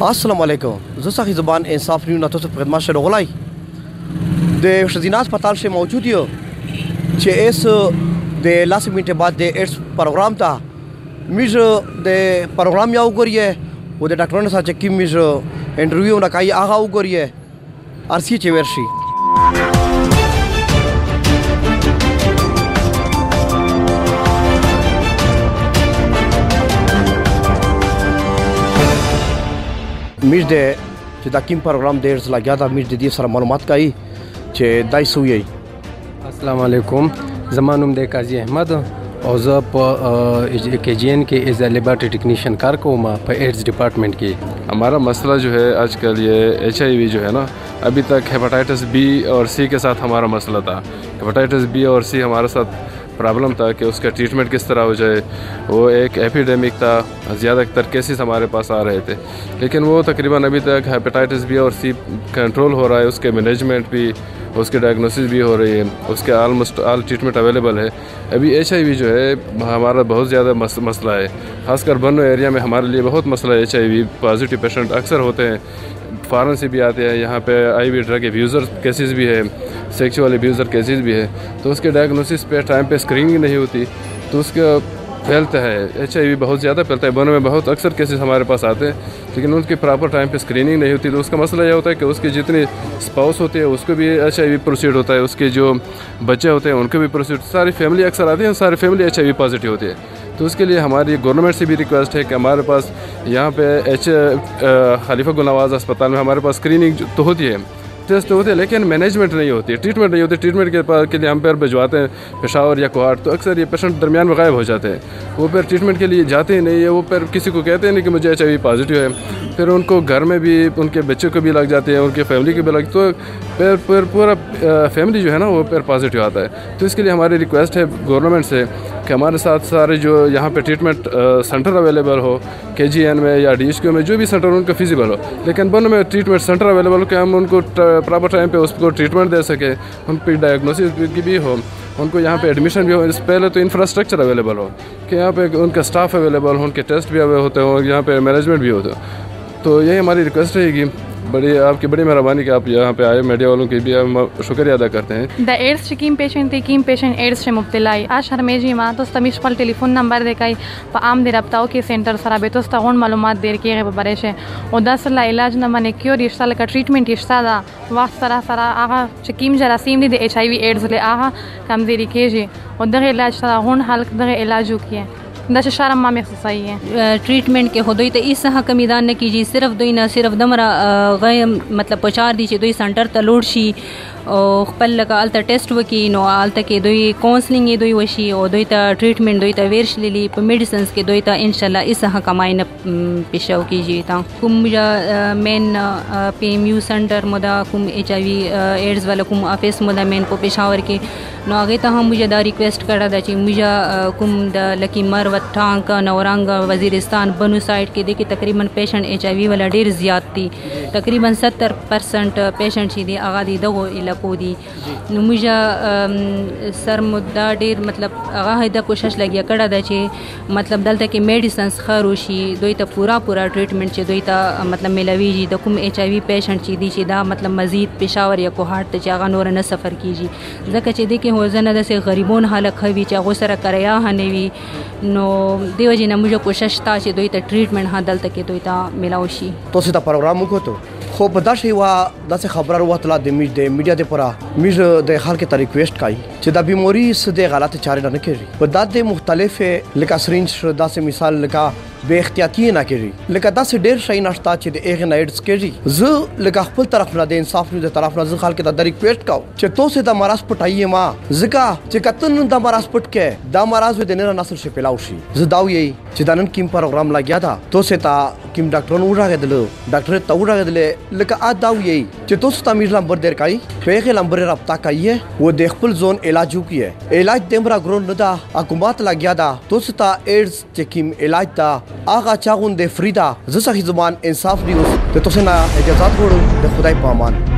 السلام علیکم زه صاحب زبان انصاف نیوز نه تاسو په خدمت سره غولای د ښځینه هسپتال سے موجود یو چې اس د 10 منټه بعد د ایڈز پروګرام ته میز د پروګرام یو غوړیه و د ډاکټرانو سره چې کی میز انټرویو نه کوي هغه وګورئ ارسی چې ورشي میز د چې دا کوم پروګرام د ایڈز لګیا دا میز د دې سره معلومات کوي چې دای سوی. السلام علیکم زما نوم دی قاضي احمد او زه په KGN کې ایز اے لیبارٹری ٹیکنیشین کار کوم په ایڈز ڈپارٹمنٹ کې. ہمارا مسئلہ جو ہے آج کل یہ HIV جو ہے نا ابھی تک ہیپاٹائٹس B اور C کے ساتھ ہمارا مسئلہ تھا. ہیپاٹائٹس B اور C ہمارے ساتھ پرابلم تھا کہ اس کا ٹریٹمنٹ کس طرح ہو جائے. وہ ایک ایپیڈیمک تھا, زیادہ تر کیسز ہمارے پاس آ رہے تھے لیکن وہ تقریباً ابھی تک ہیپاٹائٹس B اور C کنٹرول ہو رہا ہے. اس کے مینجمنٹ بھی, اس کے ڈائگنوسس بھی ہو رہی ہے, اس کے آلموسٹ آل ٹریٹمنٹ اویلیبل ہے. ابھی HIV جو ہے ہمارا بہت زیادہ مسئلہ ہے, خاص کر بنوں ایریا میں ہمارے لیے بہت مسئلہ ہے. HIV پازیٹیو پیشنٹ اکثر ہوتے ہیں, فارن سے بھی آتے ہیں. یہاں پہ IV ڈرگ ایبیوزر کیسز بھی ہے, سیکچوئل ایبیوزر کیسز بھی ہے. تو اس کے ڈائگنوسس پہ ٹائم پہ اسکریننگ نہیں ہوتی تو اس کا پھیلتا ہے. HIV بہت زیادہ پھیلتا ہے. بنوں میں بہت اکثر کیسز ہمارے پاس آتے ہیں لیکن ان کی پراپر ٹائم پہ اسکریننگ نہیں ہوتی. تو اس کا مسئلہ یہ ہوتا ہے کہ اس کی جتنی اسپاؤس ہوتی ہے اس کو بھی HIV پروسیڈ ہوتا ہے, اس کے جو بچے ہوتے ہیں ان کو بھی پروسیڈ, ساری فیملی اکثر آتی ہے, ساری فیملی HIV پازیٹیو ہوتی ہے. تو اس کے لیے ہماری گورنمنٹ سے بھی ریکویسٹ ہے کہ ہمارے پاس یہاں پہ خلیفہ گل نواز ہسپتال میں ہمارے پاس اسکریننگ تو ہوتی ہے, ٹیسٹ ہوتے ہیں لیکن مینجمنٹ نہیں ہوتی, ٹریٹمنٹ نہیں ہوتی. ٹریٹمنٹ کے لیے ہم پھر بھجواتے ہیں پشاور یا کوہاٹ, تو اکثر یہ پیشنٹ درمیان میں غائب ہو جاتے ہیں. وہ پھر ٹریٹمنٹ کے لیے جاتے ہی نہیں ہے. وہ پھر کسی کو کہتے ہیں نہیں کہ مجھے HIV پازیٹیو ہے, پھر ان کو گھر میں بھی ان کے بچوں کو بھی لگ جاتے ہیں, ان کے فیملی کو بھی لگ, تو پھر پورا فیملی جو ہے نا وہ پھر پازیٹیو آتا ہے. تو اس کے لیے ہماری ریکویسٹ ہے گورنمنٹ سے کہ ہمارے ساتھ سارے جو یہاں پہ ٹریٹمنٹ سینٹر اویلیبل ہو, KGN میں یا DHQ میں جو بھی سینٹر ان کا فیزیبل ہو, لیکن بنوں میں ٹریٹمنٹ سینٹر اویلیبل ہو کہ ہم ان کو پراپر ٹائم پہ اس کو ٹریٹمنٹ دے سکیں, ان پہ ڈائگنوسس کی بھی ہو, ان کو یہاں پہ ایڈمیشن بھی ہو. اس پہلے تو انفراسٹرکچر اویلیبل ہو کہ یہاں پہ ان کا اسٹاف اویلیبل ہو, ان کے ٹیسٹ بھی ہوتے ہوں, یہاں پہ مینجمنٹ بھی ہوتے ہو. تو یہی ہماری ریکویسٹ رہے گی. بڑی آپ کی بڑی مہربانی کہ آپ یہاں پہ آئے, میڈیا والوں کی بھی ہم شکریہ ادا کرتے ہیں. د ایڈز چې کیم پیشنٹ ایڈز سے مبتلا ای همیشي ما تاسو ته خپل ټلیفون نمبر دی په عام د رابطاو کې سنټر سره به تاسو ته غون معلومات دیر کېږي په باره شه او دا سره علاج نه منې کیو رښتا لکه ټریټمنټ یشتا دا وخت سره سره هغه چې کیم جراثیم دي د HIV ایڈز له هغه کمزوري کېږي او دغه علاج سره غون حل دغه علاج وکړي. دا شرم ما محسوس آئی ہے ٹریٹمنٹ کے خودوئی تو اس حق میدان نہ کیجیے. صرف دوی نہ صرف دمرا غیر مطلب پچار دی دوی سنٹر ته لوړ شي او خپل لکه الته ټیسټ وکړي نو الته کې دوی کاونسلینګ دوی وشي او دوی ته ټریټمنټ دوی ته ورشللی په میډیسنز کې دوی ته ان شاء الله اس حق کماینه پیشو کیجیے. تا کوم مین PMU سنٹر مدا کوم HIV ایڈز والا کوم افیس مدا مین په پېښور کې نو هغه ته هم مجھے دا ریکویسٹ کړه دا چې مجھے کوم د لکی مروت ټانک نورنګ وزیرستان بنو سائٹ کې د کې تقریبا پیشنٹ HIV والا ډیر زیات دي, تقریبا 70% پیشنٹ چې دی هغه دی دغه علاقو دي. نو مجھے سر مدعا ډیر مطلب هغه د کوشش لګیا کړه دا چې مطلب دلته کې میډیسنز خارو شي دوی ته پورا ټریټمنٹ چې دوی ته مطلب ملويږي. د کوم HIV پیشنٹ چې دی چې دا مطلب مزید پېښور یا کوهاټ ته چې هغه نور نه سفر کیږي ځکه چې د کې هوزنه د غریبون حالت خوي چې هغه سره کریا هنوي. نو دیو جن مجھے کوشش تا چې دوی ته ټریټمنټ هادل ته کې دوی ته ملاوي شي. تاسو ته پروګرام وکړو خو په داسې وا داسې خبره وروتله د میډیا د پورا میز د خلک ته ریکویسټ کوي چې دا بیماری سده غلط چارې نه کړي په داسې مختلف لکه سرینج داسې مثال لکه بے احتیاطی نه کړي لکه داسې ډېر شي نشته چې د ایغ نایډز کړي. زه لکه خپل طرف نه د انصاف نیوز طرف نه زه خلک ته د ریکویسټ کوم چې تاسو د مرض پټایي ما ځکه چې کتن د مرض پټ کې دا مرض د نن نسل شي پیلاو شي. زه دا وی چې دا نن کیم پروګرام لګیا دا تاسو ته کیم ډاکټرونو وراغدل ډاکټر ته وراغدل لکه ادا وی چې تاسو ته میز نمبر در کوي په هغه نمبر رابطه کوي و د خپل ځون علاج وکړي. علاج دمرا ګرون نه دا حکومت لګیا دا تاسو ته ایډز چې کیم علاج دا آغا چاغون د فریدا زه صاحب زبان انصاف نیوز ته تاسو نه اجازه غواړم. د خدای په امان.